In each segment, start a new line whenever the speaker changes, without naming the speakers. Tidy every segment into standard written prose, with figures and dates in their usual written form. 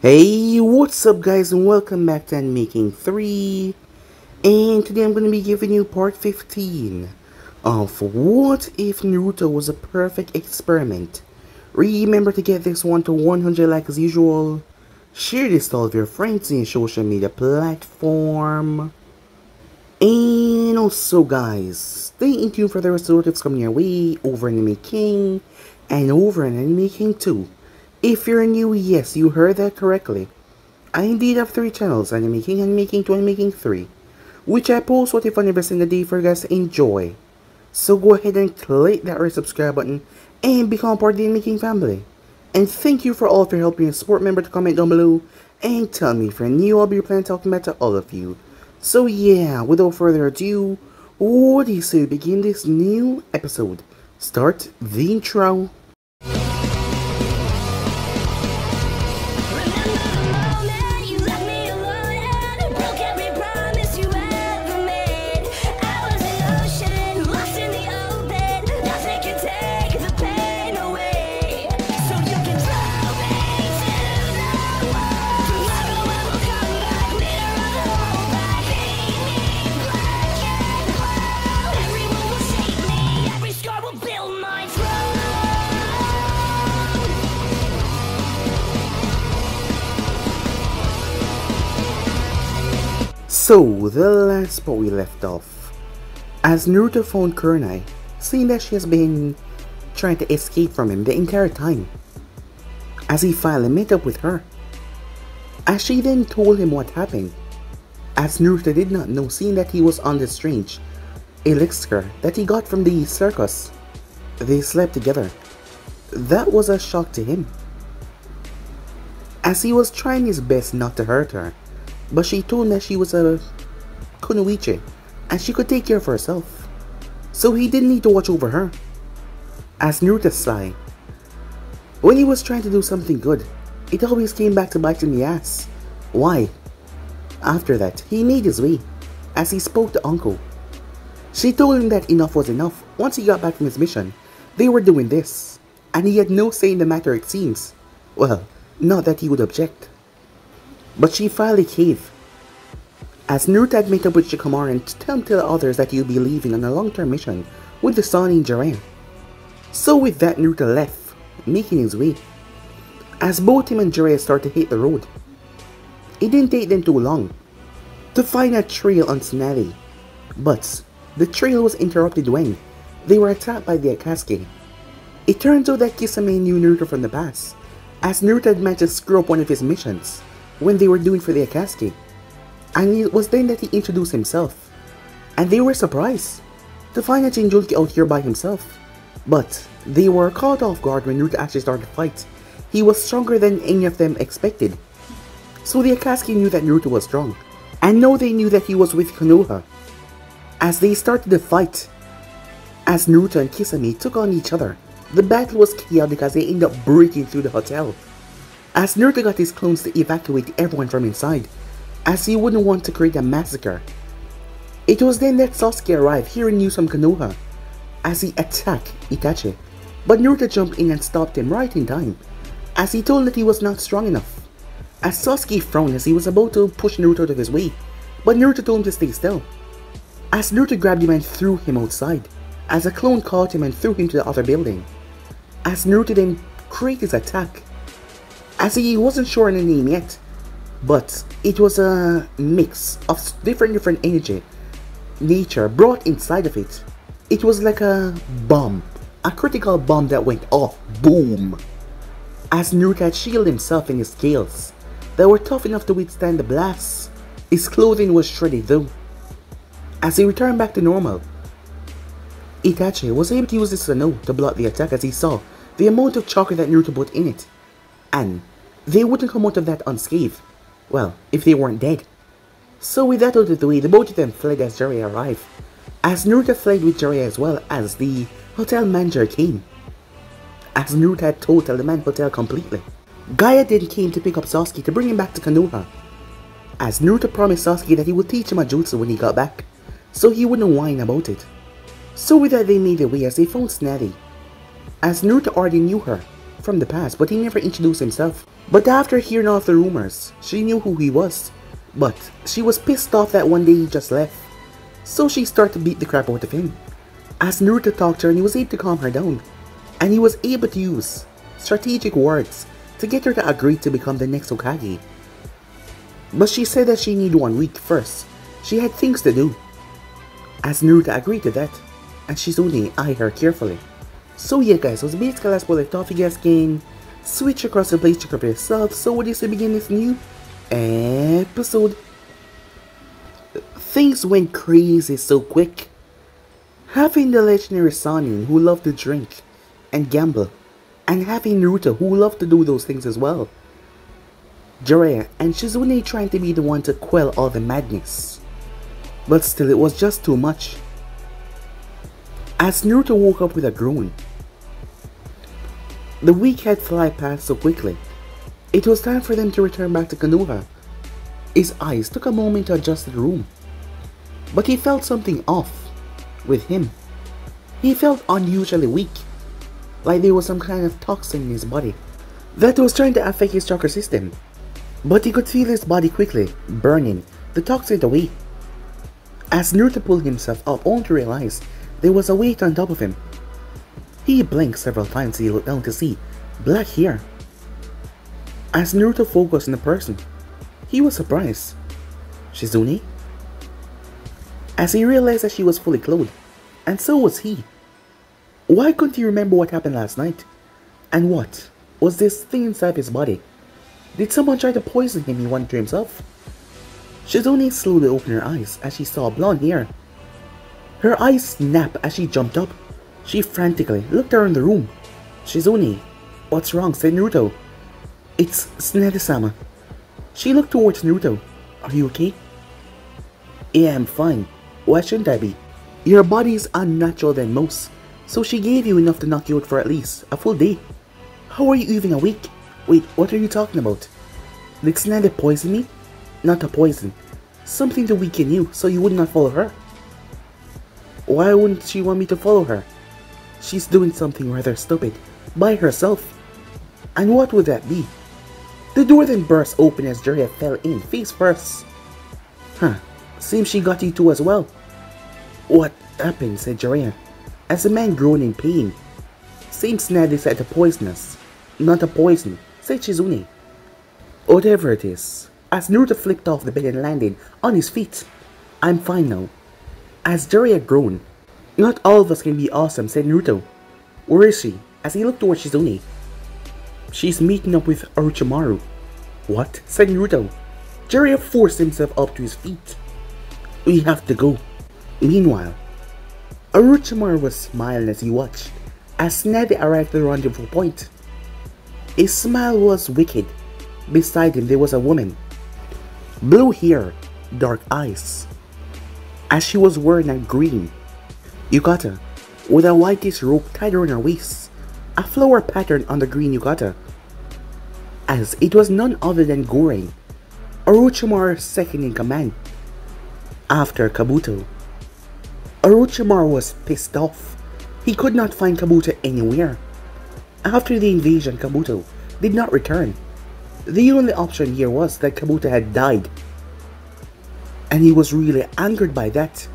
Hey, what's up guys, and welcome back to Making 3. And today I'm going to be giving you part 15 of What If Naruto Was a Perfect Experiment. Remember to get this one to 100 likes as usual. Share this to all of your friends in your social media platform. And also guys, stay tuned for the rest of the tips coming your way over in Anime King and over in Anime King 2. If you're new, yes, you heard that correctly. I indeed have 3 channels, Anime King, Anime King 2, and Anime King 3, which I post what if every single day for you guys to enjoy. So go ahead and click that red subscribe button and become part of the Anime King family. And thank you for all of your help and support. Remember to comment down below and tell me if you're new. I'll be planning talking about to all of you. So yeah, without further ado, what do you say we begin this new episode? Start the intro. So, the last spot we left off, as Naruto found Kurenai, seeing that she has been trying to escape from him the entire time, as he finally met up with her. As she then told him what happened, as Naruto did not know, seeing that he was on the strange elixir that he got from the circus. They slept together. That was a shock to him, as he was trying his best not to hurt her. But she told him that she was a kunoichi and she could take care of herself, so he didn't need to watch over her. As Naruto sighed, when he was trying to do something good, it always came back to bite him in the ass. Why? After that, he made his way, as he spoke to Uncle. She told him that enough was enough. Once he got back from his mission, they were doing this, and he had no say in the matter, it seems. Well, not that he would object. But she finally caved, as Naruto had met up with Shikamaru and tell others that he'll be leaving on a long-term mission with the son in Jiraiya. So with that, Naruto left, making his way, as both him and Jiraiya started to hit the road. It didn't take them too long to find a trail on Tsunade, but the trail was interrupted when they were attacked by the Akatsuki. It turns out that Kisame knew Naruto from the past, as Naruto had managed to screw up one of his missions when they were doing for the Akatsuki, and it was then that he introduced himself, and they were surprised to find that Jinchuriki out here by himself. But they were caught off guard when Naruto actually started to fight. He was stronger than any of them expected, so the Akatsuki knew that Naruto was strong, and now they knew that he was with Konoha. As they started the fight, as Naruto and Kisame took on each other, the battle was chaotic as they ended up breaking through the hotel, as Naruto got his clones to evacuate everyone from inside, as he wouldn't want to create a massacre. It was then that Sasuke arrived, hearing news from Konoha, as he attacked Itachi, but Naruto jumped in and stopped him right in time, as he told him that he was not strong enough. As Sasuke frowned as he was about to push Naruto out of his way, but Naruto told him to stay still. As Naruto grabbed him and threw him outside, as a clone caught him and threw him to the other building. As Naruto then created his attack, as he wasn't sure on the name yet, but it was a mix of different energy, nature brought inside of it. It was like a bomb, a critical bomb that went off, boom. As Naruto had shielded himself in his scales that were tough enough to withstand the blasts. His clothing was shredded though. As he returned back to normal, Itachi was able to use his Sano to block the attack, as he saw the amount of chakra that Naruto put in it, and they wouldn't come out of that unscathed. Well, if they weren't dead. So with that out of the way, the both of them fled as Jiraiya arrived, as Naruto fled with Jiraiya as well, as the hotel manager came, as Naruto had totaled the man hotel completely. Gaia then came to pick up Sasuke to bring him back to Konoha, as Naruto promised Sasuke that he would teach him a jutsu when he got back, so he wouldn't whine about it. So with that, they made their way as they found Tsunade, as Naruto already knew her from the past, but he never introduced himself. But after hearing all the rumors, she knew who he was. But she was pissed off that one day he just left. So she started to beat the crap out of him. As Naruto talked to her, and he was able to calm her down. And he was able to use strategic words to get her to agree to become the next Hokage. But she said that she needed 1 week first. She had things to do. As Naruto agreed to that, and Shizune eyed her carefully. So yeah guys, so basically that's what I thought you guys can switch across the place, check up yourself. So what is to begin this new episode? Things went crazy so quick. Having the legendary Sannin who loved to drink and gamble, and having Naruto who loved to do those things as well. Jiraiya and Shizune trying to be the one to quell all the madness. But still it was just too much. As Naruto woke up with a groan. The week had fly past so quickly. It was time for them to return back to Konoha. His eyes took a moment to adjust to the room. But he felt something off with him. He felt unusually weak, like there was some kind of toxin in his body that was trying to affect his chakra system. But he could feel his body quickly burning the toxin away. As Naruto pulled himself up, only to realize there was a weight on top of him. He blinked several times. He looked down to see black hair. As Naruto focused on the person, he was surprised. Shizune? As he realized that she was fully clothed, and so was he. Why couldn't he remember what happened last night? And what was this thing inside his body? Did someone try to poison him, he wondered to himself? Shizune slowly opened her eyes as she saw blonde hair. Her eyes snapped as she jumped up. She frantically looked around the room. Shizune, what's wrong? Said Naruto. It's Tsunade-sama. She looked towards Naruto. Are you okay? Yeah, I'm fine. Why shouldn't I be? Your body is unnatural than most, so she gave you enough to knock you out for at least a full day. How are you even awake? Wait, what are you talking about? Did Tsunade poison me? Not a poison. Something to weaken you, so you would not follow her. Why wouldn't she want me to follow her? She's doing something rather stupid, by herself. And what would that be? The door then burst open as Jiraiya fell in, face first. Huh, seems she got you too as well. What happened? Said Jiraiya, as the man groaned in pain. Seems Tsunade said a poisonous. Not a poison, said Shizune. Whatever it is. As Naruto flipped off the bed and landed on his feet. I'm fine now. As Jiraiya groaned. Not all of us can be awesome, said Naruto. Where is she? As he looked towards Shizune. She's meeting up with Orochimaru. What? Said Naruto. Jiraiya forced himself up to his feet. We have to go. Meanwhile, Orochimaru was smiling as he watched as Tsunade arrived at the rendezvous point. His smile was wicked. Beside him there was a woman. Blue hair, dark eyes. As she was wearing a green yukata with a whitish rope tied around her waist. A flower pattern on the green yukata. As it was none other than Goren, Orochimaru's second in command. After Kabuto. Orochimaru was pissed off. He could not find Kabuto anywhere. After the invasion, Kabuto did not return. The only option here was that Kabuto had died. And he was really angered by that.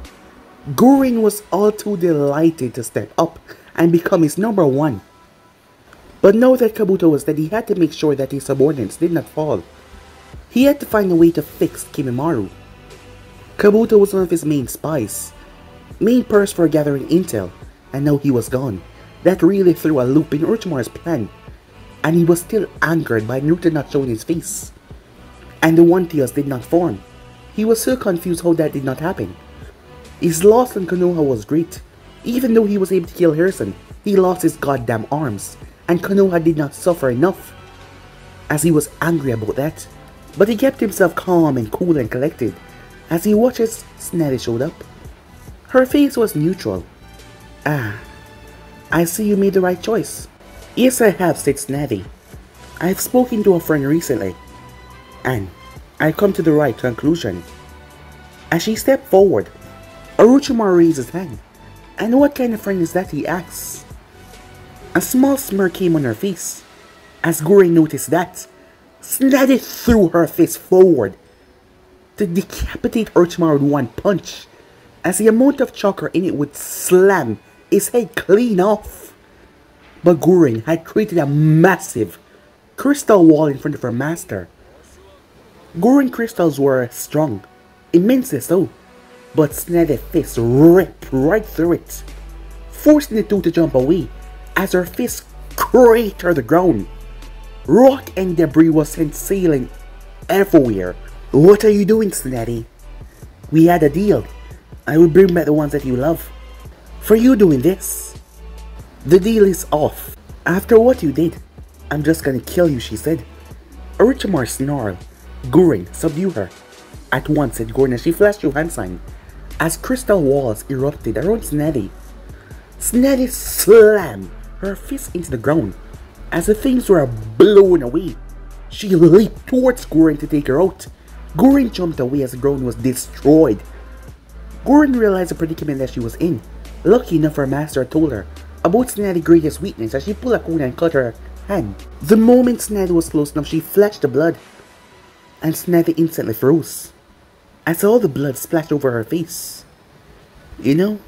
Goren was all too delighted to step up and become his number one. But now that Kabuto was dead, he had to make sure that his subordinates did not fall. He had to find a way to fix Kimimaro. Kabuto was one of his main spies, main person for gathering intel, and now he was gone. That really threw a loop in Orochimaru's plan, and he was still angered by Naruto not showing his face. And the One Tails did not form. He was so confused how that did not happen. His loss on Konoha was great. Even though he was able to kill Harrison, he lost his goddamn arms, and Konoha did not suffer enough. As he was angry about that, but he kept himself calm and cool and collected as he watched as Tsunade showed up. Her face was neutral. Ah, I see you made the right choice. Yes, I have, said Tsunade. I've spoken to a friend recently, and I've come to the right conclusion. As she stepped forward, Orochimaru raised his hand. And what kind of friend is that, he asks. A small smirk came on her face. As Goren noticed that, Snatty threw her fist forward to decapitate Orochimaru with one punch, as the amount of chakra in it would slam his head clean off. But Gurren had created a massive crystal wall in front of her master. Gurren crystals were strong, immensely so, but Snatty's fist ripped right through it, forcing the two to jump away as her fist cratered the ground. Rock and debris was sent sailing everywhere. What are you doing, Snatty? We had a deal. I will bring back the ones that you love. For you doing this, the deal is off. After what you did, I'm just gonna kill you, she said. Orochimaru snarled. Gurren, subdue her. At once, said Gurren as she flashed her hand sign, as crystal walls erupted around Snatty. Snatty slammed her fist into the ground as the things were blown away. She leaped towards Gurren to take her out. Gurren jumped away as the ground was destroyed. Gurren realized the predicament that she was in. Lucky enough, her master told her about Snatty's greatest weakness as she pulled a kuna and cut her hand. The moment Snatty was close enough, she flashed the blood, and Snatty instantly froze as all the blood splashed over her face. You know,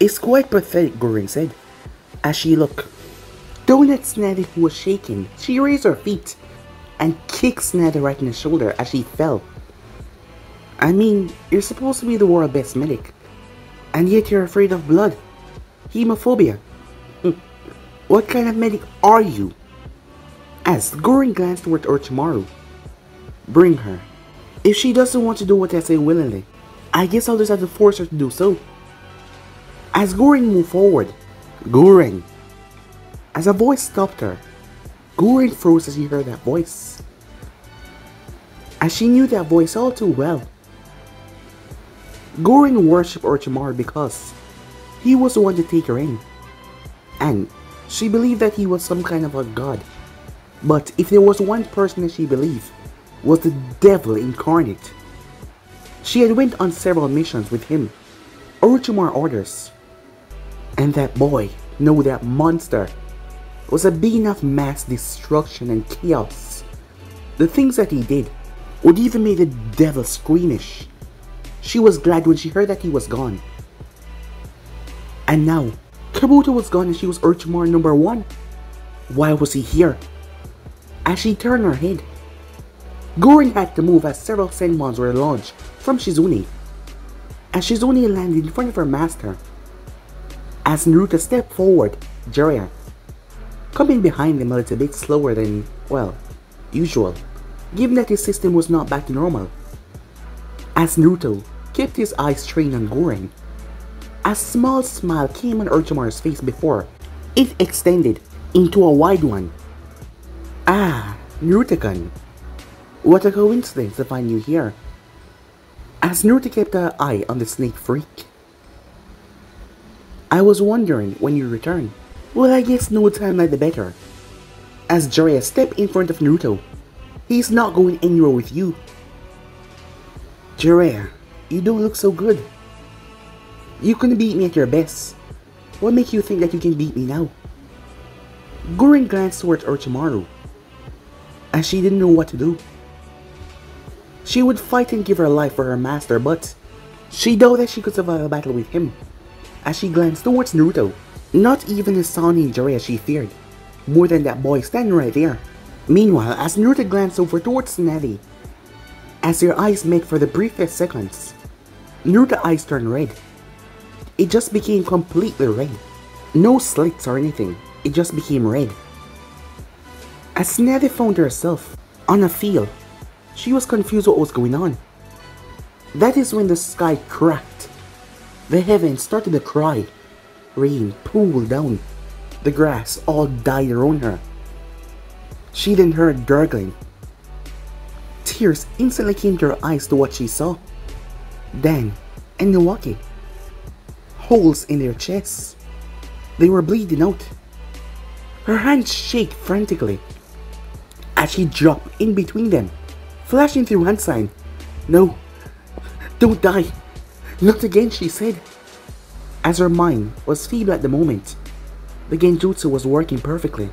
it's quite pathetic, Gurren said, as she looked. Don't let Snatty, who was shaking, she raised her feet and kicked Snatty right in the shoulder as she fell. I mean, you're supposed to be the world's best medic, and yet you're afraid of blood. Hemophobia. What kind of medic are you? As Gurren glanced toward Orochimaru. Bring her. If she doesn't want to do what I say willingly, I guess I'll just have to force her to do so. As Gurren moved forward, Gurren. As a voice stopped her, Gurren froze as she heard that voice. As she knew that voice all too well. Gurren worshipped Orochimaru because he was the one to take her in, and she believed that he was some kind of a god. But if there was one person that she believed was the devil incarnate, she had went on several missions with him, Orochimaru orders, and that boy, no, that monster, was a being of mass destruction and chaos. The things that he did would even make the devil squeamish. She was glad when she heard that he was gone. And now, Kabuto was gone and she was Orochimaru number 1. Why was he here? As she turned her head, Gurren had to move as several senmons were launched from Shizune. As Shizune landed in front of her master, as Naruto stepped forward, Jiraiya, coming behind them a little bit slower than, well, usual, given that his system was not back to normal. As Naruto kept his eyes trained on Gurren, a small smile came on Orochimaru's face before it extended into a wide one. Ah, Naruto-kun. What a coincidence to find you here. As Naruto kept an eye on the snake freak. I was wondering when you return. Well, I guess no time like the better. As Jiraiya stepped in front of Naruto, he's not going anywhere with you. Jiraiya, you don't look so good. You couldn't beat me at your best. What makes you think that you can beat me now? Gurren glanced towards Orochimaru, as she didn't know what to do. She would fight and give her life for her master, but she doubted that she could survive a battle with him. As she glanced towards Naruto, not even the sounding Jiraiya she feared, more than that boy standing right there. Meanwhile, as Naruto glanced over towards Snatty, as their eyes met for the briefest seconds, Naruto's eyes turned red. It just became completely red. No slits or anything, it just became red. As Snatty found herself on a field, she was confused what was going on. That is when the sky cracked. The heavens started to cry. Rain poured down. The grass all died around her. She then heard gurgling. Tears instantly came to her eyes to what she saw. Dan and Milwaukee. Holes in their chests. They were bleeding out. Her hands shook frantically as she dropped in between them, flashing through hand sign. No, don't die. Not again, she said. As her mind was feeble at the moment, the genjutsu was working perfectly.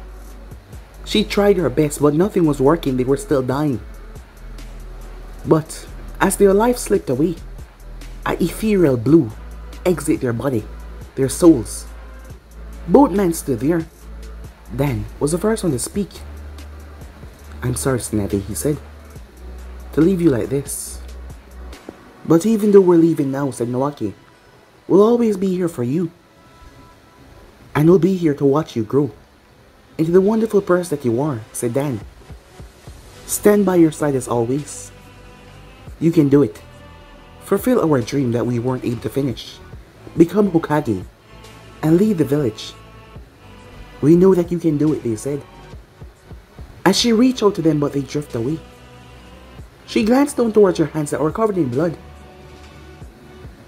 She tried her best, but nothing was working. They were still dying. But as their life slipped away, an ethereal blue exit their body, their souls. Both men stood there. Dan was the first one to speak. "I'm sorry, Snappy," he said, "to leave you like this. But even though we're leaving now," said Nawaki, "we'll always be here for you. And we'll be here to watch you grow into the wonderful person that you are," said Dan. "Stand by your side as always. You can do it. Fulfill our dream that we weren't able to finish. Become Hokage and lead the village. We know that you can do it," they said. As she reached out to them, but they drifted away. She glanced down towards her hands that were covered in blood.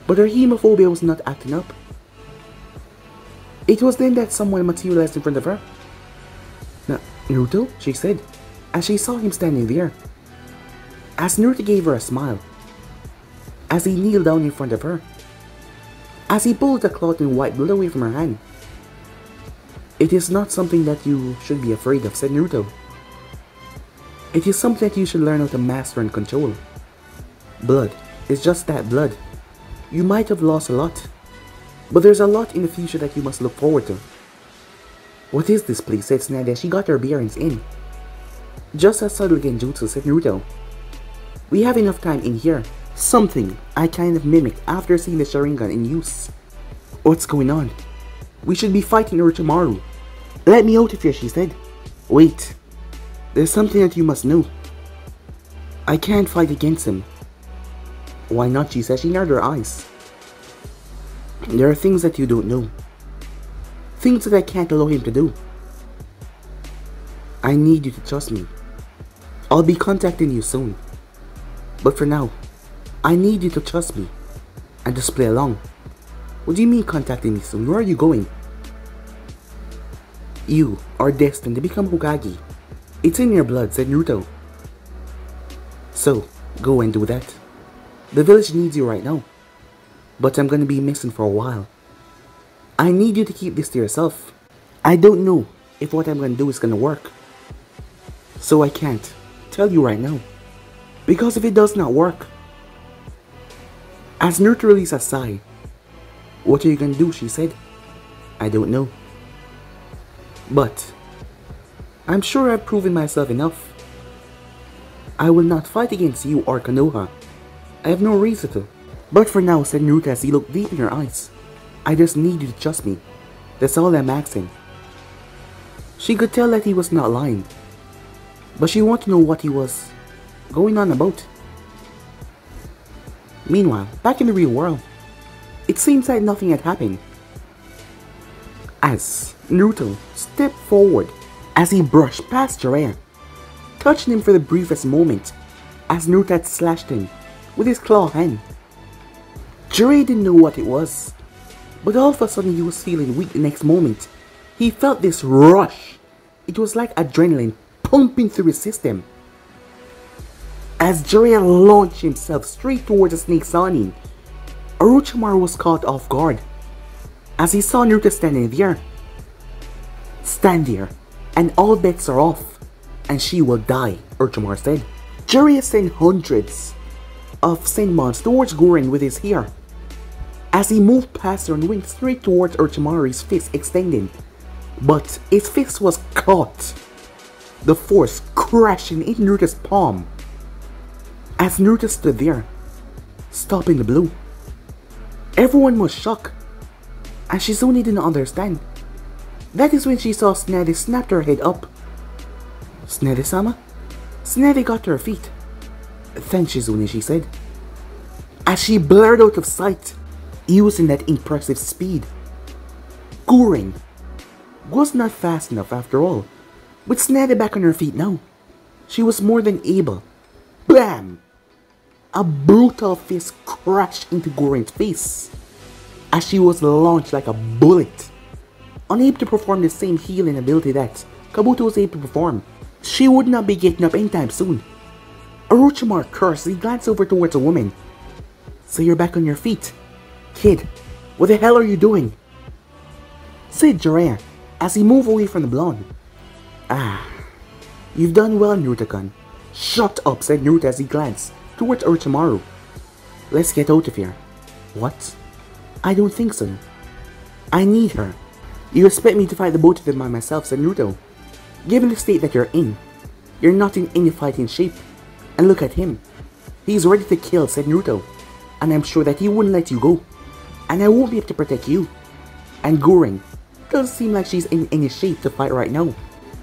But her hemophobia was not acting up. It was then that someone materialized in front of her. "Naruto?" she said, as she saw him standing there. As Naruto gave her a smile, as he kneeled down in front of her, as he pulled the cloth and wiped blood away from her hand. "It is not something that you should be afraid of," said Naruto. "It is something that you should learn how to master and control. Blood is just that, blood. You might have lost a lot, but there's a lot in the future that you must look forward to." "What is this place?" said Tsunade as she got her bearings in. "Just a subtle genjutsu," said Naruto. "We have enough time in here. Something I kind of mimicked after seeing the Sharingan in use." "What's going on?" "We should be fighting Orochimaru." "Let me out of here," she said. "Wait. There's something that you must know. I can't fight against him." "Why not?" she said. She narrowed her eyes. "There are things that you don't know. Things that I can't allow him to do. I need you to trust me. I'll be contacting you soon. But for now, I need you to trust me and just play along." "What do you mean contacting me soon? Where are you going?" "You are destined to become Hokage. It's in your blood," said Naruto. "So, go and do that. The village needs you right now. But I'm gonna be missing for a while. I need you to keep this to yourself. I don't know if what I'm gonna do is gonna work. So I can't tell you right now. Because if it does not work..." As Naruto released a sigh, "What are you gonna do?" she said. "I don't know. But I'm sure I've proven myself enough. I will not fight against you or Konoha. I have no reason to. But for now," said Naruto as he looked deep in her eyes, "I just need you to trust me. That's all I'm asking." She could tell that he was not lying, but she wanted to know what he was going on about. Meanwhile, back in the real world, it seems like nothing had happened. As Naruto stepped forward, as he brushed past Jiraiya, touching him for the briefest moment, as Naruto had slashed him with his claw hand. Jiraiya didn't know what it was, but all of a sudden he was feeling weak the next moment. He felt this rush. It was like adrenaline pumping through his system. As Jiraiya launched himself straight towards the snake Sanin, Orochimaru was caught off guard as he saw Naruto standing there. "Stand there, and all bets are off, and she will die," Orochimaru said. Jiraiya sent hundreds of Senmons towards Gurren with his hair. As he moved past her and went straight towards Orochimaru's fist extending, but his fist was caught, the force crashing in Naruto's palm. As Naruto stood there, stopping the blow, everyone was shocked, and Shizune didn't understand. That is when she saw Tsunade snap her head up. "Tsunade-sama?" Tsunade got to her feet. "Thanks, Shizune," she said, as she blurred out of sight, using that impressive speed. Gurren was not fast enough after all. With Tsunade back on her feet now, she was more than able. Bam! A brutal fist crashed into Gurren's face as she was launched like a bullet. Unable to perform the same healing ability that Kabuto was able to perform, she would not be getting up anytime soon. Orochimaru cursed as he glanced over towards a woman. "So you're back on your feet? Kid, what the hell are you doing?" said Jiraiya as he moved away from the blonde. "Ah, You've done well, Naruto-kun. Shut up, said Naruto as he glanced towards Orochimaru. Let's get out of here. What? I don't think so. I need her. You expect me to fight the both of them by myself, said Naruto. Given the state that you're in, you're not in any fighting shape. And look at him. He's ready to kill, said Naruto. And I'm sure that he wouldn't let you go. And I won't be able to protect you. And Goring doesn't seem like she's in any shape to fight right now.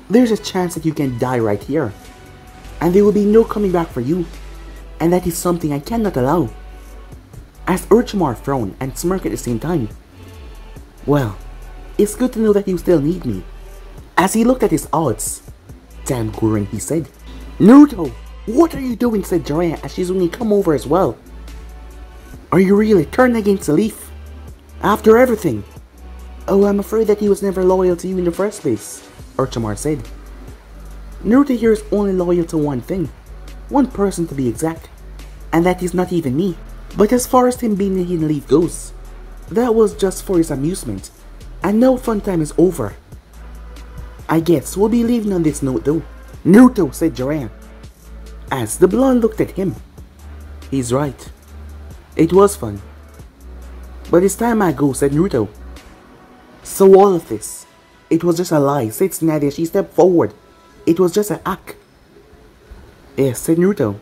There's a chance that you can die right here. And there will be no coming back for you. And that is something I cannot allow. As Orochimaru frowned and smirked at the same time. Well, it's good to know that you still need me. As he looked at his odds. Damn Goring, he said. Naruto, what are you doing, said Jiraiya as she's only come over as well. Are you really turning against a leaf? After everything? Oh, I'm afraid that he was never loyal to you in the first place, Orochimaru said. Naruto here is only loyal to one thing. One person to be exact. And that is not even me. But as far as him being a hidden leaf goes, that was just for his amusement. And now fun time is over. I guess we'll be leaving on this note though. Naruto, said Jiraiya. As the blonde looked at him. He's right. It was fun. But it's time I go, said Naruto. So all of this, it was just a lie, said Tsunade as she stepped forward. It was just an act. Yes, said Naruto.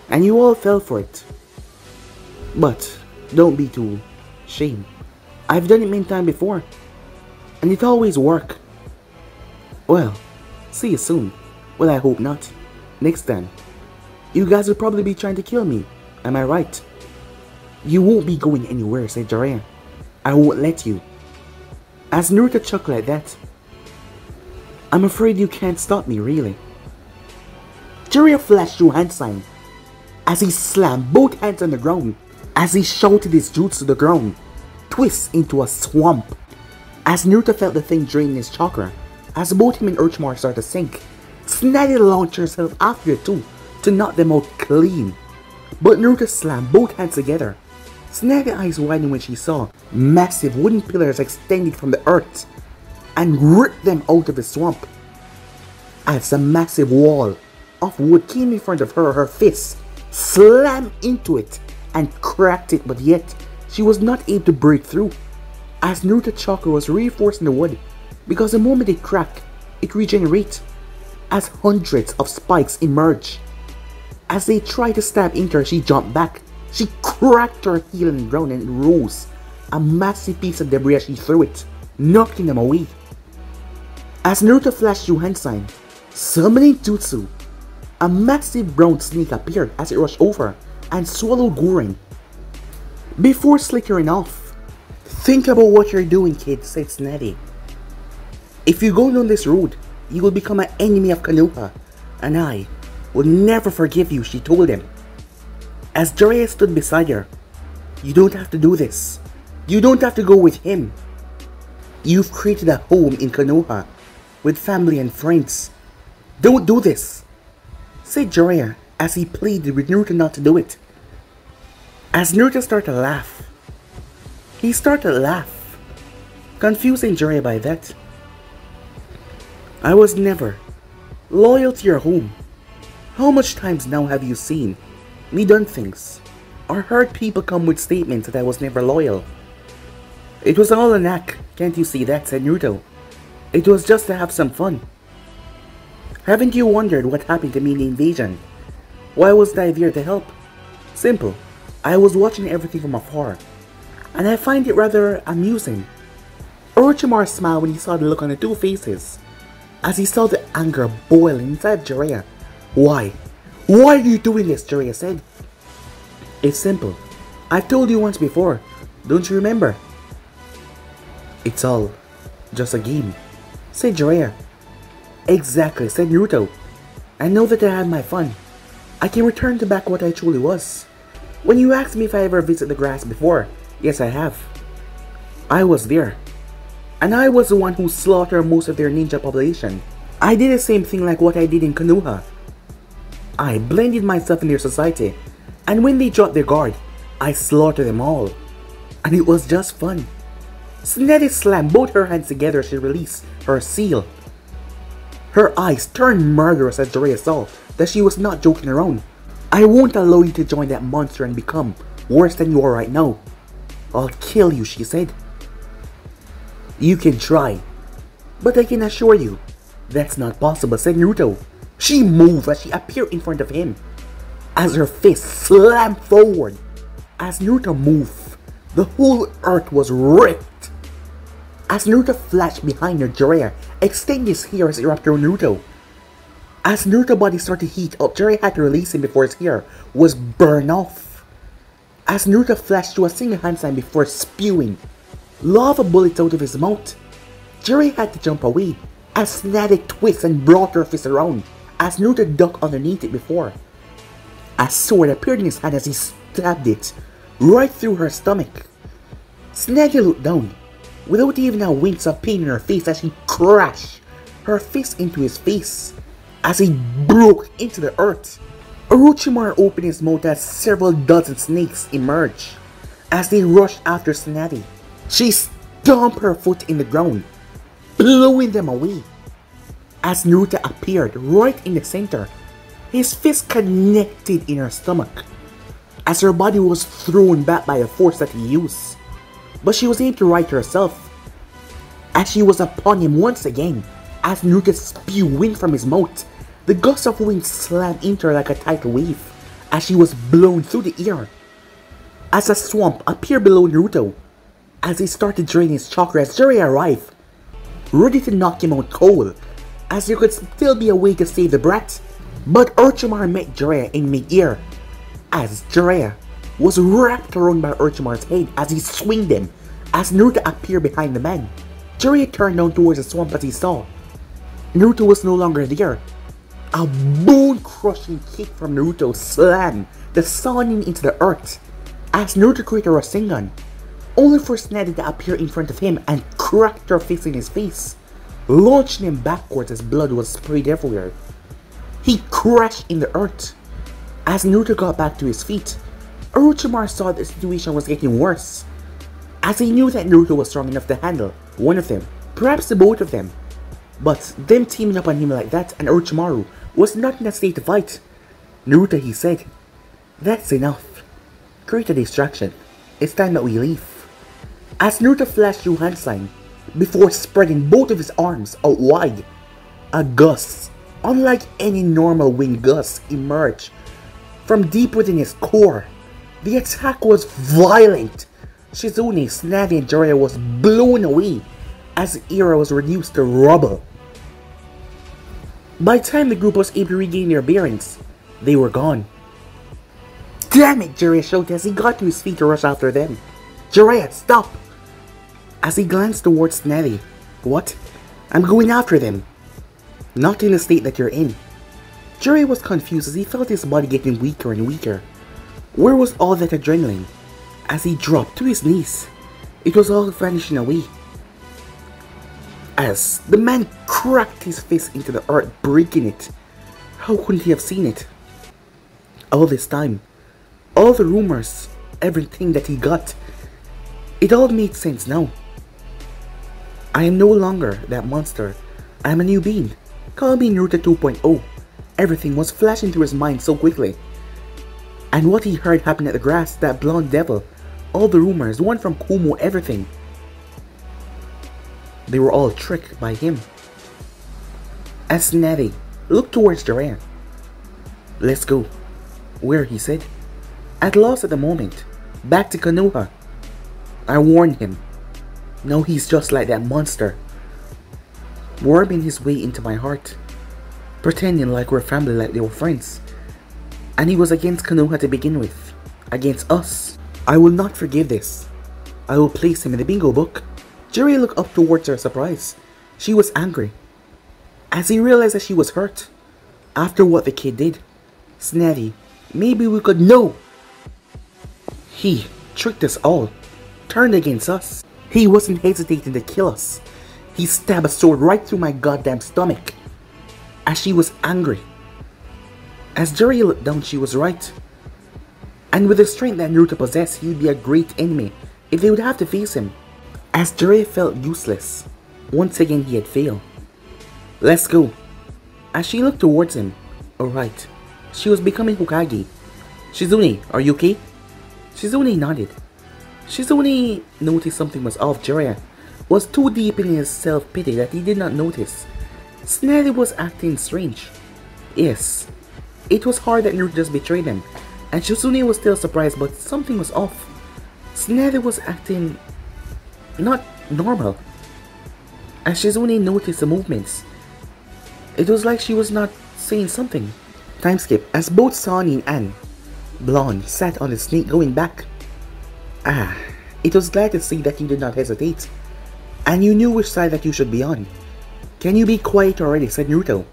And you all fell for it. But don't be too ashamed. I've done it many times before. And it always worked. Well, see you soon. Well, I hope not. Next time. You guys will probably be trying to kill me. Am I right? You won't be going anywhere, said Jiraiya. I won't let you. As Naruto chuckled at that. I'm afraid you can't stop me, really. Jiraiya flashed through hand sign. As he slammed both hands on the ground. As he shouted his jutsu to the ground. Twists into a swamp. As Naruto felt the thing drain his chakra. As both him and Orochimaru started to sink. Tsunade launched herself after the two to knock them out clean. But Naruto slammed both hands together. Tsunade's eyes widened when she saw massive wooden pillars extended from the earth and ripped them out of the swamp. As a massive wall of wood came in front of her, her fist slammed into it and cracked it, but yet she was not able to break through. As Naruto's chakra was reinforcing the wood, because the moment it cracked, it regenerates. As hundreds of spikes emerged. As they tried to stab into her, she jumped back. She cracked her heel in the ground and it rose. A massive piece of debris as she threw it, knocking them away. As Naruto flashed through hand sign, summoning Jutsu, a massive brown snake appeared as it rushed over and swallowed Goring. Before slickering off, think about what you're doing, kid, said Tsunade. If you go down this road, you will become an enemy of Konoha, and I will never forgive you, she told him. As Jiraiya stood beside her, you don't have to do this. You don't have to go with him. You've created a home in Konoha, with family and friends. Don't do this, said Jiraiya as he pleaded with Naruto not to do it. As Naruto started to laugh, he started to laugh, confusing Jiraiya by that. I was never loyal to your home. How much times now have you seen me done things or heard people come with statements that I was never loyal? It was all an act, can't you see that, said Naruto. It was just to have some fun. Haven't you wondered what happened to me in the invasion? Why wasn't I there to help? Simple. I was watching everything from afar, and I find it rather amusing. Orochimaru smiled when he saw the look on the two faces, as he saw the anger boiling inside Jiraiya. Why? Why are you doing this? Jiraiya said. It's simple. I've told you once before. Don't you remember? It's all just a game, said Jiraiya. Exactly, said Naruto. I know that I had my fun. I can return to back what I truly was. When you asked me if I ever visited the grass before, yes I have. I was there. And I was the one who slaughtered most of their ninja population. I did the same thing like what I did in Konoha. I blended myself in their society, and when they dropped their guard, I slaughtered them all. And it was just fun. Tsunade slammed both her hands together as she released her seal. Her eyes turned murderous as Jiraiya saw that she was not joking around. I won't allow you to join that monster and become worse than you are right now. I'll kill you, she said. You can try, but I can assure you, that's not possible, said Naruto. She moved as she appeared in front of him, as her fist slammed forward. As Naruto moved, the whole earth was ripped. As Naruto flashed behind her, Jiraiya extended his hair as he wrapped around Naruto. As Naruto's body started to heat up, Jiraiya had to release him before his hair was burned off. As Naruto flashed through a single hand sign before spewing lava bullets out of his mouth, Jiraiya had to jump away as Tsunade twisted and brought her fist around as Naruto ducked underneath it before. A sword appeared in his hand as he stabbed it right through her stomach. Tsunade looked down, without even a wince of pain in her face, as she crashed her fist into his face as he broke into the earth. Orochimaru opened his mouth as several dozen snakes emerged as they rushed after Tsunade. She stomped her foot in the ground, blowing them away. As Naruto appeared right in the center, his fist connected in her stomach as her body was thrown back by a force that he used. But she was able to right herself as she was upon him once again. As Naruto spewed wind from his mouth, the gust of wind slammed into her like a tidal wave as she was blown through the air. As a swamp appeared below Naruto, as he started draining his chakra, as Jiraiya arrived, ready to knock him out cold, as there could still be a way to save the brat. But Orochimaru met Jiraiya in mid-air, as Jiraiya was wrapped around by Orochimaru's head as he swinged him. As Naruto appeared behind the man, Jiraiya turned down towards the swamp as he saw Naruto was no longer there. A bone-crushing kick from Naruto slammed the Sannin into the earth as Naruto created a Rasengan, only for Tsunade to appear in front of him and cracked her fist in his face, launching him backwards as blood was sprayed everywhere. He crashed in the earth. As Naruto got back to his feet, Orochimaru saw the situation was getting worse, as he knew that Naruto was strong enough to handle one of them, perhaps the both of them. But them teaming up on him like that and Orochimaru was not in a state to fight. Naruto, he said, that's enough. Create a distraction. It's time that we leave. As Naruto flashed through hand sign, before spreading both of his arms out wide, a gust, unlike any normal wind gust, emerged from deep within his core. The attack was violent. Shizune, Tsunade, and Jiraiya was blown away as the era was reduced to rubble. By the time the group was able to regain their bearings, they were gone. Damn it, Jiraiya shouted as he got to his feet to rush after them. Jiraiya, stop! As he glanced towards Tsunade. What? I'm going after them. Not in the state that you're in. Jiraiya was confused as he felt his body getting weaker and weaker. Where was all that adrenaline? As he dropped to his knees, it was all vanishing away. As the man cracked his fist into the earth, breaking it. How couldn't he have seen it? All this time, all the rumors, everything that he got, it all made sense now. I am no longer that monster. I am a new being. Call me Naruto 2.0. Everything was flashing through his mind so quickly. And what he heard happen at the grass, that blonde devil, all the rumors, the one from Kumo, everything. They were all tricked by him. As Tsunade looked towards Jiraiya. Let's go. Where, he said. At loss at the moment. Back to Konoha. I warned him. Now he's just like that monster. Worming his way into my heart. Pretending like we're family, like they were friends. And he was against Konoha to begin with. Against us. I will not forgive this. I will place him in the bingo book. Jiraiya looked up towards her, surprised. She was angry. As he realized that she was hurt. After what the kid did. Tsunade, maybe we could know. He tricked us all. Turned against us. He wasn't hesitating to kill us. He stabbed a sword right through my goddamn stomach. As she was angry. As Jiraiya looked down, she was right. And with the strength that Naruto possessed, he would be a great enemy if they would have to face him. As Jiraiya felt useless, once again he had failed. Let's go. As she looked towards him, alright, she was becoming Hokage. Shizune, are you okay? Shizune nodded. Shizune noticed something was off. Jiraiya was too deep in his self-pity that he did not notice. Tsunade was acting strange. Yes, it was hard that Naruto just betrayed him, and Shizune was still surprised, but something was off. Tsunade was acting not normal. As Shizune noticed the movements, it was like she was not saying something. Time skip as both Sonny and Blonde sat on the snake going back. Ah, it was glad to see that you did not hesitate, and you knew which side that you should be on. Can you be quiet already, said Naruto.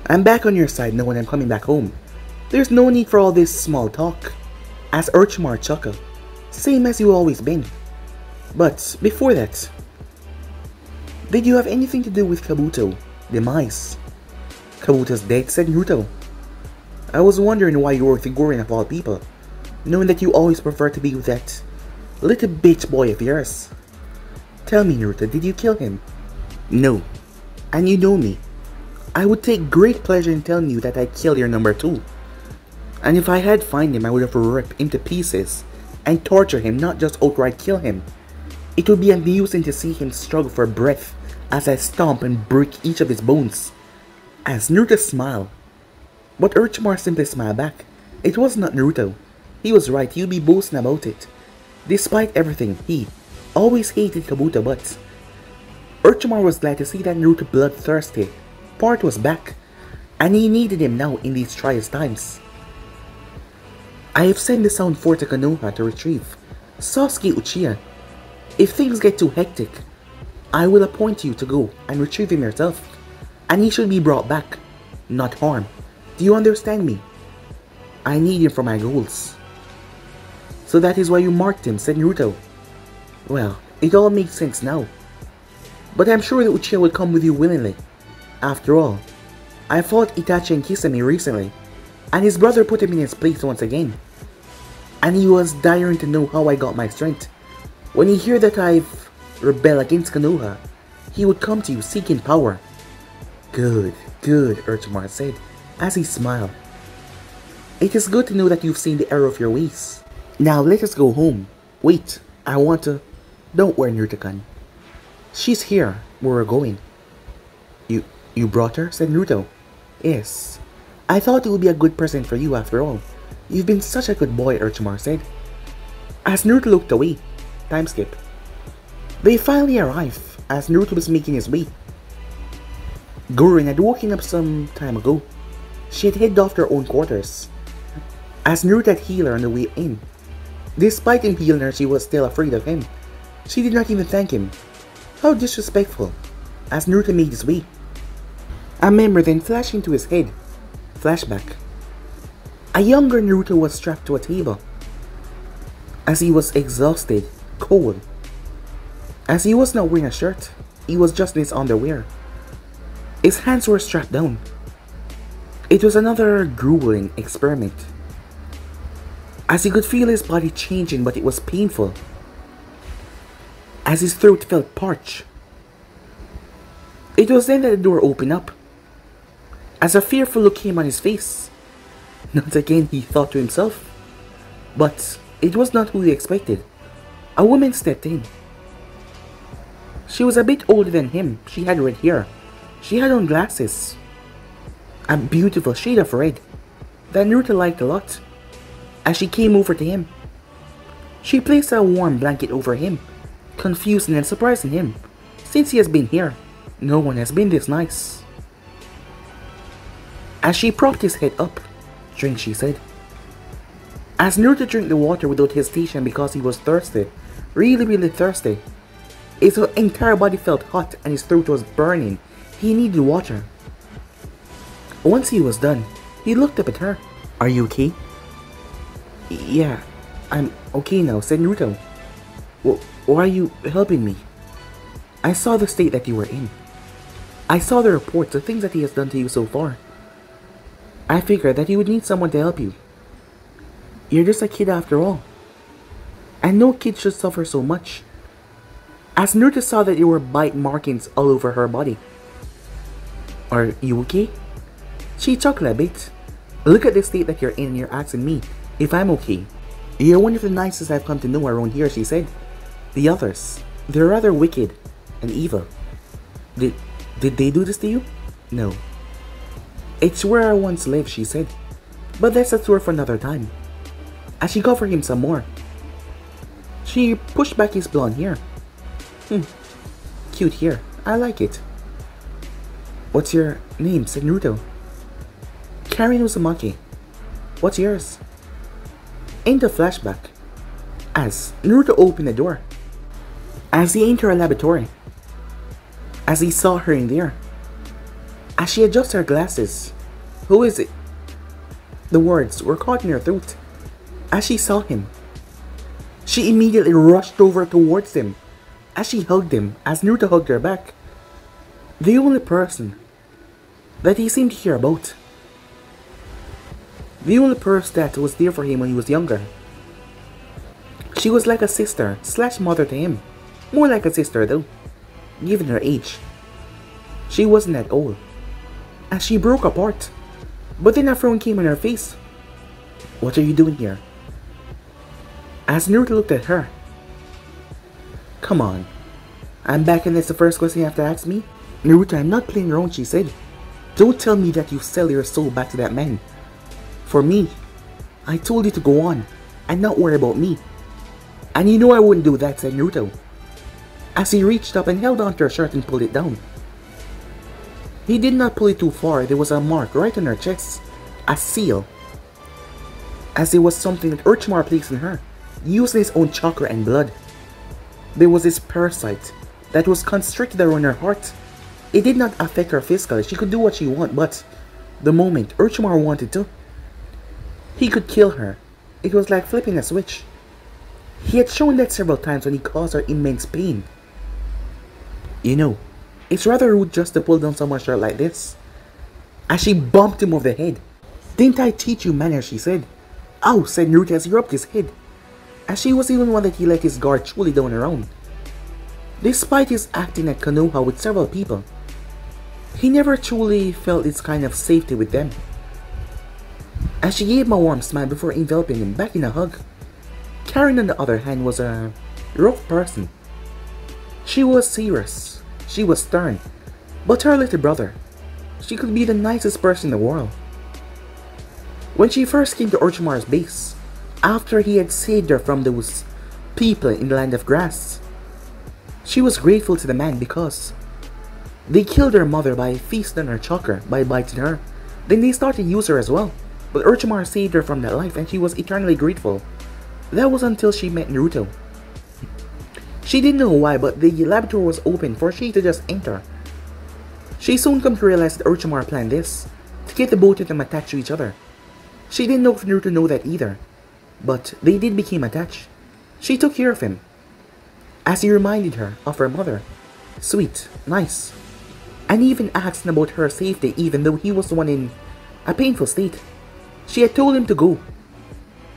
I'm back on your side now when I'm coming back home. There's no need for all this small talk. As Orochimaru chuckled, same as you always been. But before that, did you have anything to do with Kabuto demise? Kabuto's dead, said Naruto. I was wondering why you were figuring of all people, knowing that you always prefer to be with that little bitch boy of yours. Tell me, Naruto, did you kill him? No. And you know me. I would take great pleasure in telling you that I killed your number 2. And if I had found him, I would have ripped him to pieces and torture him, not just outright kill him. It would be amusing to see him struggle for breath as I stomp and break each of his bones. As Naruto smiled, but Orochimaru simply smiled back. It was not Naruto. He was right, he would be boasting about it. Despite everything, he always hated Kabuto, but Orochimaru was glad to see that Naruto bloodthirsty part was back, and he needed him now in these trials times. I have sent the Sound Fort to Konoha to retrieve Sasuke Uchiha. If things get too hectic, I will appoint you to go and retrieve him yourself, and he should be brought back, not harmed. Do you understand me? I need him for my goals. So that is why you marked him, said Naruto. Well, it all makes sense now. But I'm sure that Uchiha will come with you willingly. After all, I fought Itachi and Kisame recently, and his brother put him in his place once again. And he was dying to know how I got my strength. When he heard that I've rebelled against Konoha, he would come to you seeking power. Good, Orochimaru said, as he smiled. It is good to know that you've seen the error of your ways. Now let us go home. Wait, I want to... Don't worry, Naruto-kun. She's here, where we're going. You brought her? Said Naruto. Yes. I thought it would be a good present for you after all. You've been such a good boy, Orochimaru said. As Naruto looked away, time skip. They finally arrived as Naruto was making his way. Gurin had woken up some time ago. She had headed off to her own quarters, as Naruto had healed her on the way in. Despite him healing her, she was still afraid of him. She did not even thank him. How disrespectful, as Naruto made his way. A memory then flashed into his head. Flashback. A younger Naruto was strapped to a table, as he was exhausted, cold. As he was not wearing a shirt, he was just in his underwear. His hands were strapped down. It was another grueling experiment, as he could feel his body changing, but it was painful, as his throat felt parched. It was then that the door opened up, as a fearful look came on his face. Not again, he thought to himself. But it was not who he expected. A woman stepped in. She was a bit older than him. She had red hair. She had on glasses. A beautiful shade of red that Naruto liked a lot. As she came over to him, she placed a warm blanket over him, confusing and surprising him. Since he has been here, no one has been this nice. As she propped his head up, drink, she said. As Naruto drank the water without hesitation because he was thirsty, really thirsty. His entire body felt hot and his throat was burning. He needed water. Once he was done, he looked up at her. Are you okay? Yeah, I'm okay now, said Naruto. Why are you helping me? I saw the state that you were in. I saw the reports, the things that he has done to you so far. I figured that you would need someone to help you. You're just a kid after all. And no kid should suffer so much. As Naruto saw that there were bite markings all over her body. Are you okay? She chuckled a bit. Look at the state that you're in and you're asking me if I'm okay. You're one of the nicest I've come to know around here, she said. The others, they're rather wicked and evil. Did they do this to you? No. It's where I once lived, she said. But that's a story for another time. As she covered him some more, she pushed back his blonde hair. Cute hair. I like it. What's your name? Said Naruto. Karen Uzumaki. What's yours? In the flashback, as Naruto opened the door, as he entered her laboratory, as he saw her in there, as she adjusted her glasses. Who is it? The words were caught in her throat. As she saw him, she immediately rushed over towards him, as she hugged him, as Naruto hugged her back. The only person that he seemed to care about. The only person that was there for him when he was younger. She was like a sister / mother to him. More like a sister though, given her age. She wasn't that old. As she broke apart, but then a frown came on her face. What are you doing here? As Naruto looked at her. Come on. I'm back and that's the first question you have to ask me? Naruto, I'm not playing around, she said. Don't tell me that you sell your soul back to that man. For me, I told you to go on and not worry about me. And you know I wouldn't do that, said Naruto. As he reached up and held onto her shirt and pulled it down. He did not pull it too far. There was a mark right on her chest. A seal. As it was something that Orochimaru placed in her, using his own chakra and blood. There was this parasite that was constricted around her heart. It did not affect her physically. She could do what she wanted, but the moment Orochimaru wanted to, he could kill her. It was like flipping a switch. He had shown that several times when he caused her immense pain. You know, it's rather rude just to pull down someone's shirt like this. As she bumped him over the head. Didn't I teach you manners, she said. Ow, said Naruto as he rubbed his head. As she was even one that he let his guard truly down around. Despite his acting at Konoha with several people, he never truly felt this kind of safety with them. As she gave him a warm smile before enveloping him back in a hug. Karen on the other hand was a rough person. She was serious, she was stern, but her little brother, she could be the nicest person in the world. When she first came to Orochimaru's base, after he had saved her from those people in the land of grass, she was grateful to the man because they killed her mother by feasting on her chakra, by biting her. Then they started to use her as well, but Orochimaru saved her from that life and she was eternally grateful. That was until she met Naruto. She didn't know why, but the laboratory was open for she to just enter. She soon come to realize that Orochimaru planned this, to get the both of them attached to each other. She didn't know if Naruto knew that either, but they did become attached. She took care of him, as he reminded her of her mother. Sweet, nice, and even asked about her safety even though he was the one in a painful state. She had told him to go,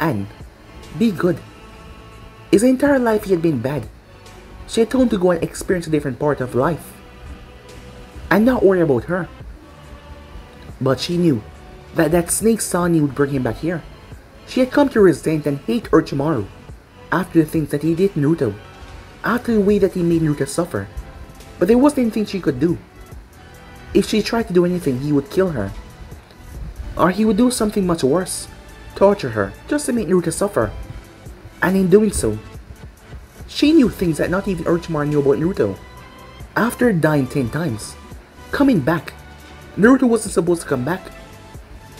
and be good. His entire life he had been bad. She had told him to go and experience a different part of life, and not worry about her. But she knew that snake Sani would bring him back here. She had come to resent and hate Orochimaru after the things that he did to Naruto, after the way that he made Naruto suffer. But there wasn't anything she could do. If she tried to do anything, he would kill her. Or he would do something much worse, torture her, just to make Naruto suffer. And in doing so, she knew things that not even Orochimaru knew about Naruto. After dying 10 times, coming back, Naruto wasn't supposed to come back.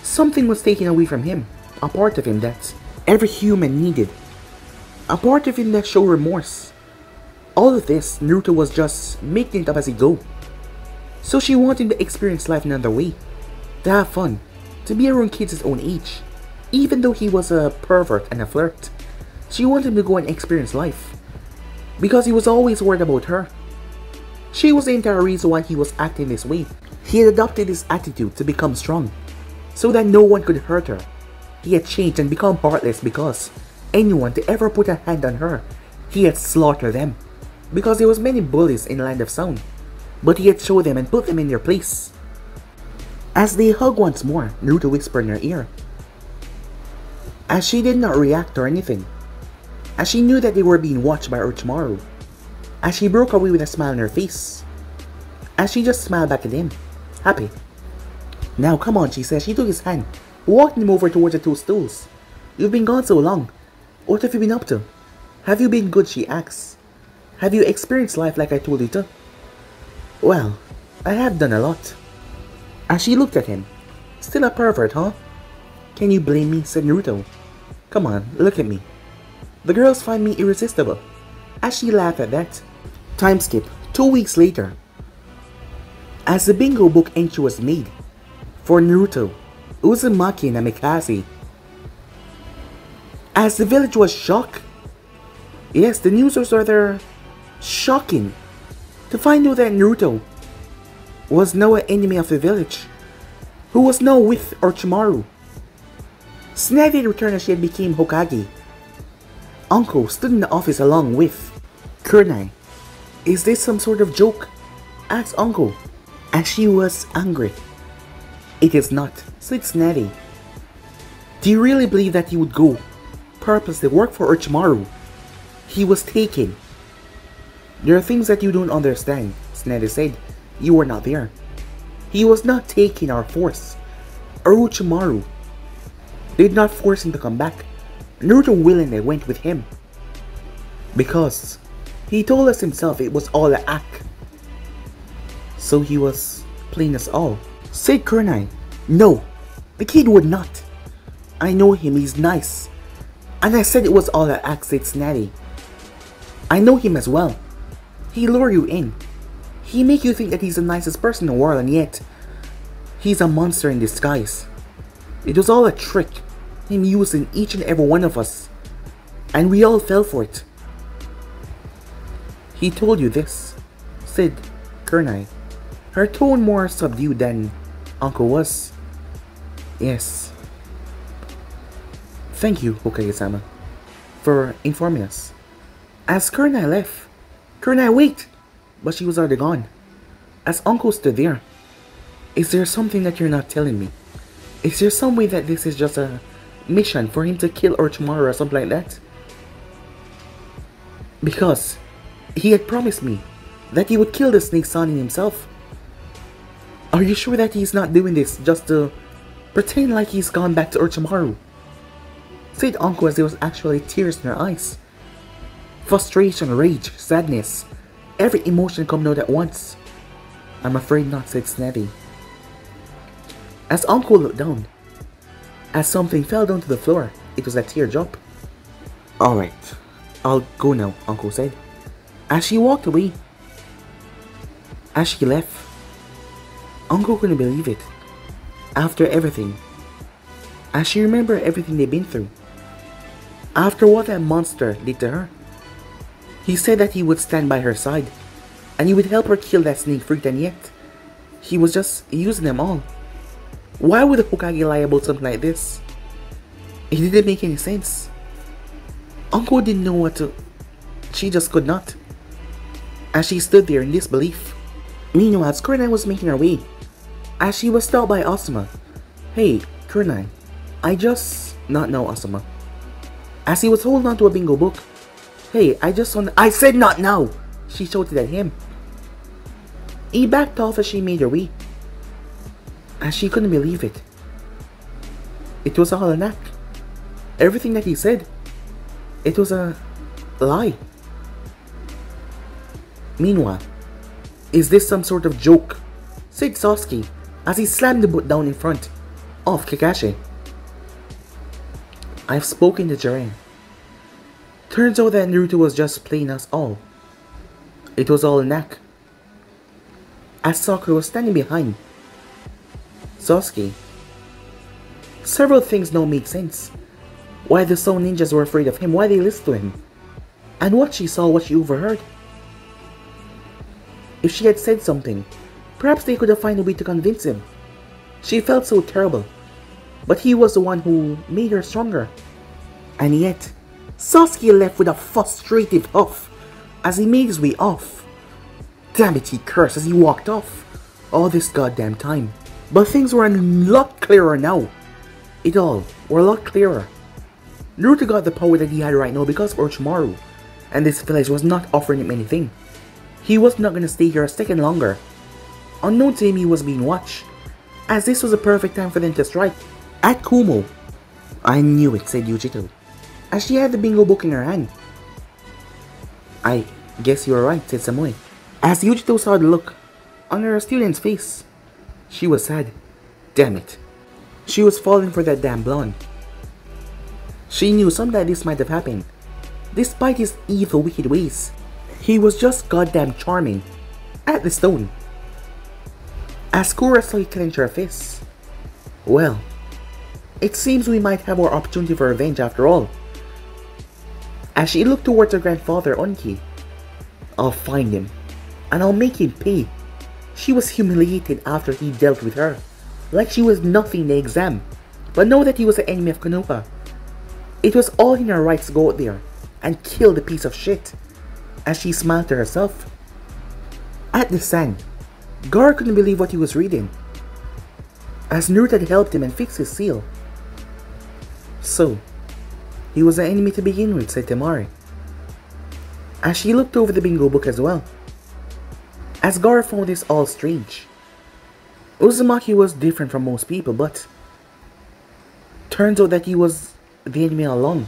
Something was taken away from him, a part of him that every human needed. A part of him that showed remorse. All of this, Naruto was just making it up as he go. So she wanted him to experience life another way, to have fun, to be around kids his own age. Even though he was a pervert and a flirt, she wanted him to go and experience life. Because he was always worried about her. She was the entire reason why he was acting this way. He had adopted this attitude to become strong, so that no one could hurt her. He had changed and become heartless because anyone to ever put a hand on her, he had slaughtered them. Because there was many bullies in the land of sound, but he had showed them and put them in their place. As they hug once more, Naruto whispered in her ear. As she did not react or anything, as she knew that they were being watched by Orochimaru, as she broke away with a smile on her face, as she just smiled back at him, happy. Now come on, she said. She took his hand, walked him over towards the two stools. You've been gone so long. What have you been up to? Have you been good, she asks. Have you experienced life like I told you to? Well, I have done a lot. As she looked at him. Still a pervert, huh? Can you blame me, said Naruto. Come on, look at me. The girls find me irresistible. As she laughed at that. Time skip, 2 weeks later. As the bingo book entry was made for Naruto, Uzumaki and Namikaze. As the village was shocked. Yes, the news was rather shocking to find out that Naruto was now an enemy of the village, who was now with Orochimaru. Tsunade had returned as she had become Hokage. Anko stood in the office along with Kunai. Is this some sort of joke? Asked Anko, and she was angry. It is not, said Tsunade. Do you really believe that he would go purposely work for Orochimaru? He was taken. There are things that you don't understand, Tsunade said. You were not there. He was not taken or forced. Orochimaru did not force him to come back. Naruto willingly went with him. Because he told us himself it was all an act. So he was playing us all. Said Kunai. No, the kid would not. I know him, he's nice. And I said it was all an act, said Tsunade. I know him as well. He lure you in. He make you think that he's the nicest person in the world, and yet he's a monster in disguise. It was all a trick, him using each and every one of us, and we all fell for it. He told you this, said Kunai, her tone more subdued than Uncle was. Yes. Thank you, Hokage-sama, for informing us. As Kunai left, Kunai, wait! But she was already gone. As Uncle stood there, is there something that you're not telling me? Is there some way that this is just a mission for him to kill Orochimaru or something like that? Because he had promised me that he would kill the snake Sonic himself. Are you sure that he's not doing this just to pretend like he's gone back to Orochimaru? Said Uncle as there was actually tears in her eyes. Frustration, rage, sadness, every emotion coming out at once. I'm afraid not, said Tsunade. As Uncle looked down, as something fell down to the floor, it was a teardrop. Alright, I'll go now, Uncle said. As she walked away, as she left, Uncle couldn't believe it. After everything, as she remembered everything they'd been through, after what that monster did to her, he said that he would stand by her side, and he would help her kill that snake fruit, and yet, he was just using them all. Why would the Hokage lie about something like this? It didn't make any sense. Uncle didn't know what to... She just could not. As she stood there in disbelief. Meanwhile, Kunai was making her way. As she was stopped by Asuma. Hey, Kunai, I just... Not now, Asuma. As he was holding on to a bingo book. Hey, I said not now! She shouted at him. He backed off as she made her way. As she couldn't believe it. It was all an act. Everything that he said, it was a lie. Meanwhile, is this some sort of joke? Said Sasuke as he slammed the book down in front of Kakashi. I've spoken to Jiren. Turns out that Naruto was just playing us all. It was all an act. As Sakura was standing behind Sasuke, several things now made sense. Why the Soul Ninjas were afraid of him, why they listened to him, and what she saw, what she overheard. If she had said something, perhaps they could have found a way to convince him. She felt so terrible, but he was the one who made her stronger. And yet, Sasuke left with a frustrated huff as he made his way off. Damn it, he cursed as he walked off. All this goddamn time, But things were a lot clearer now. It all were a lot clearer. Naruto got the power that he had right now because of Orochimaru, and this village was not offering him anything. He was not going to stay here a second longer. Unknown to him, he was being watched, as this was a perfect time for them to strike at Kumo. I knew it, said Yujito, as she had the bingo book in her hand. I guess you were right, said Samui, as Yujito saw the look on her student's face. She was sad. Damn it. She was falling for that damn blonde. She knew someday this might have happened. Despite his evil, wicked ways, he was just goddamn charming. At the stone. As Kura slowly clenched her fists. Well, it seems we might have our opportunity for revenge after all. As she looked towards her grandfather, Onki. I'll find him, and I'll make him pay. She was humiliated after he dealt with her, like she was nothing in the exam. But know that he was an enemy of Konoha. It was all in her rights to go out there and kill the piece of shit. As she smiled to herself. At the sand, Gar couldn't believe what he was reading, as Naruto had helped him and fixed his seal. So, he was an enemy to begin with, said Temari, as she looked over the bingo book as well. As Gar found this all strange. Uzumaki was different from most people, but turns out that he was the enemy all along.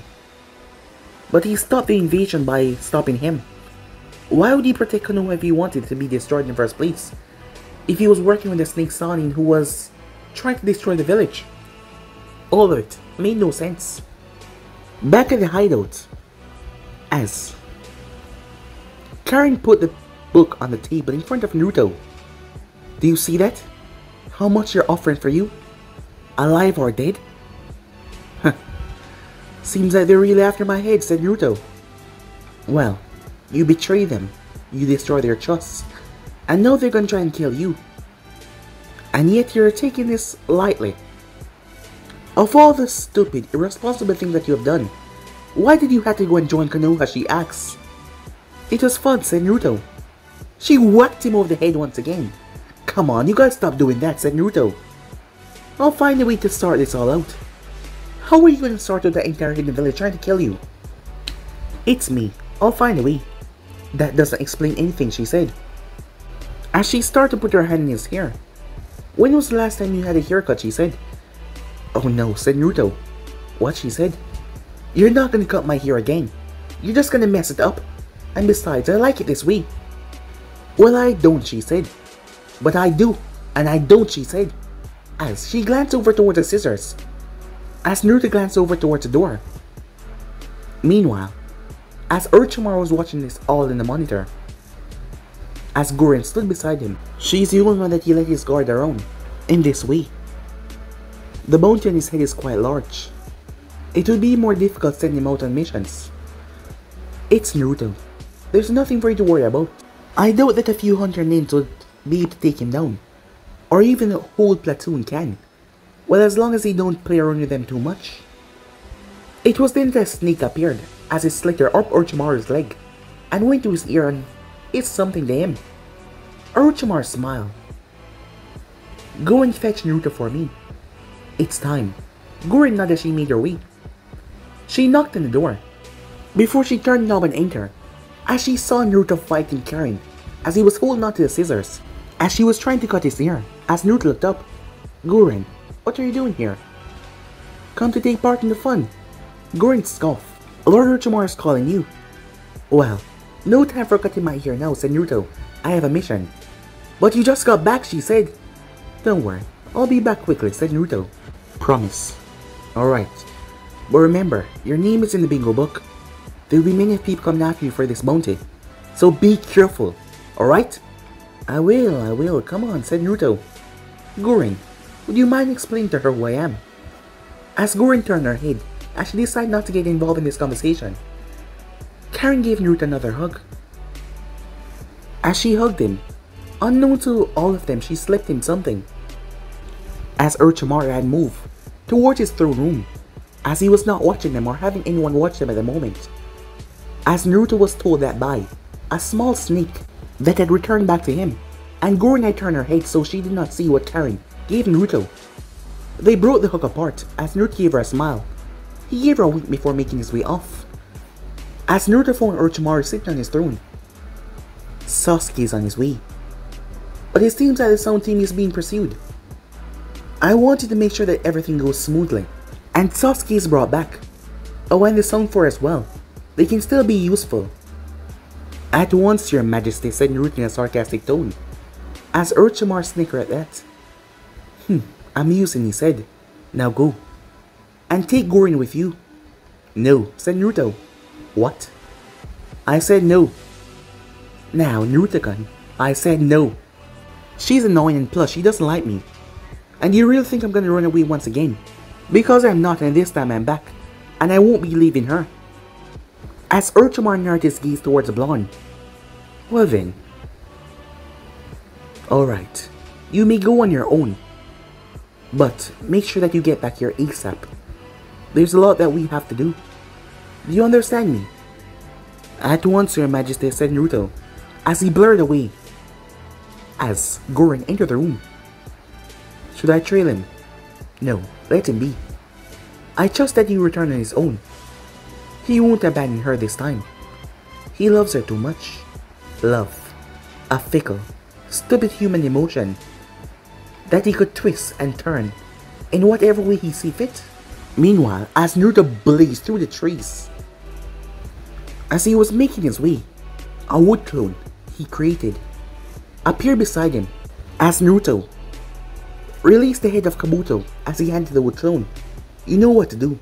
But he stopped the invasion by stopping him. Why would he protect Konoha if he wanted to be destroyed in the first place? If he was working with the Snake Sanin who was trying to destroy the village? All of it made no sense. Back at the hideout, as Karen put the book on the table in front of Naruto. Do you see that? How much they're offering for you? Alive or dead? Seems like they're really after my head, said Naruto. Well, you betray them, you destroy their trust, and now they're gonna try and kill you. And yet you're taking this lightly. Of all the stupid, irresponsible things that you have done, why did you have to go and join Konoha, she asks. It was fun, said Naruto. She whacked him over the head once again. Come on, you gotta stop doing that, said Naruto. I'll find a way to sort this all out. How are you gonna sort out the entire hidden village trying to kill you? It's me. I'll find a way. That doesn't explain anything, she said, as she started to put her hand in his hair. When was the last time you had a haircut, she said. Oh no, said Naruto. What, she said? You're not gonna cut my hair again. You're just gonna mess it up. And besides, I like it this way. Well, I don't, she said. But I do, and I don't, she said, as she glanced over towards the scissors. As Naruto glanced over towards the door. Meanwhile, as Orochimaru was watching this all in the monitor, as Gurren stood beside him, she's the only one that he let his guard around in this way. The bounty on his head is quite large. It would be more difficult sending him out on missions. It's Naruto. There's nothing for you to worry about. I doubt that a few hunter names would be able to take him down, or even a whole platoon can. Well, as long as they don't play around with them too much. It was then that a snake appeared, as it slithered up Orochimaru's leg, and went to his ear and hissed something to him. Orochimaru smiled. Go and fetch Naruto for me. It's time. Gurren nodded as she made her way. She knocked on the door, before she turned knob and entered, as she saw Naruto fighting Karen, as he was holding onto the scissors, as she was trying to cut his ear. As Naruto looked up. Gurren, what are you doing here? Come to take part in the fun. Gurren scoffed. Lord Orochimaru is calling you. Well, no time for cutting my hair now, said Naruto. I have a mission. But you just got back, she said. Don't worry, I'll be back quickly, said Naruto. Promise. Alright. But remember, your name is in the bingo book. There will be many people coming after you for this bounty. So be careful, alright? I will, come on, said Naruto. Gurren, would you mind explaining to her who I am? As Gurren turned her head, as she decided not to get involved in this conversation, Karen gave Naruto another hug. As she hugged him, unknown to all of them, she slipped him something. As Orochimaru had moved towards his throne room, as he was not watching them or having anyone watch them at the moment. As Naruto was told that by a small snake that had returned back to him, and Gurren had turned her head so she did not see what Karen gave Naruto. They broke the hook apart as Naruto gave her a smile. He gave her a wink before making his way off. As Naruto found Orochimaru sitting on his throne, Sasuke is on his way. But it seems that the sound team is being pursued. I wanted to make sure that everything goes smoothly, and Sasuke is brought back. Oh, and the Sound Force as well. They can still be useful. At once, Your Majesty, said Naruto in a sarcastic tone, as Orochimaru snickered at that. Amusing, he said. Now go. And take Gorin with you. No, said Naruto. What? I said no. Now, Naruto-kun, I said no. She's annoying and plus she doesn't like me. And you really think I'm gonna run away once again? Because I'm not, and this time I'm back. And I won't be leaving her. As Orochimaru narrowed his gaze towards the blonde. Well then. Alright, you may go on your own. But make sure that you get back here ASAP. There's a lot that we have to do. Do you understand me? At once, Your Majesty, said Naruto, as he blurred away. As Gorin entered the room. Should I trail him? No, let him be. I trust that he will return on his own. He won't abandon her this time. He loves her too much. Love. A fickle, stupid human emotion that he could twist and turn in whatever way he sees fit. Meanwhile, as Naruto blazed through the trees, as he was making his way, a wood clone he created appeared beside him. As Naruto released the head of Kabuto as he handed the wood clone. You know what to do.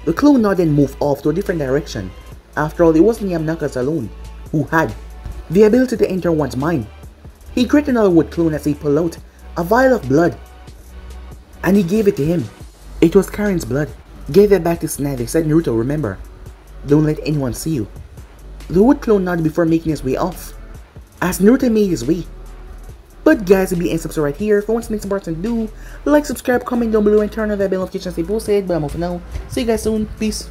The clone nodded and moved off to a different direction. After all, it wasn't Yamnaka's alone who had the ability to enter one's mind. He created another wood clone as he pulled out a vial of blood, and he gave it to him. It was Karen's blood. Gave it back to Tsunade, said Naruto, remember, don't let anyone see you. The wood clone nodded before making his way off, as Naruto made his way. But guys, it'll be end subscribe right here. If you want to make some parts and do, like, subscribe, comment down below, and turn on that bell notification as they posted. But I'm off for now. See you guys soon. Peace.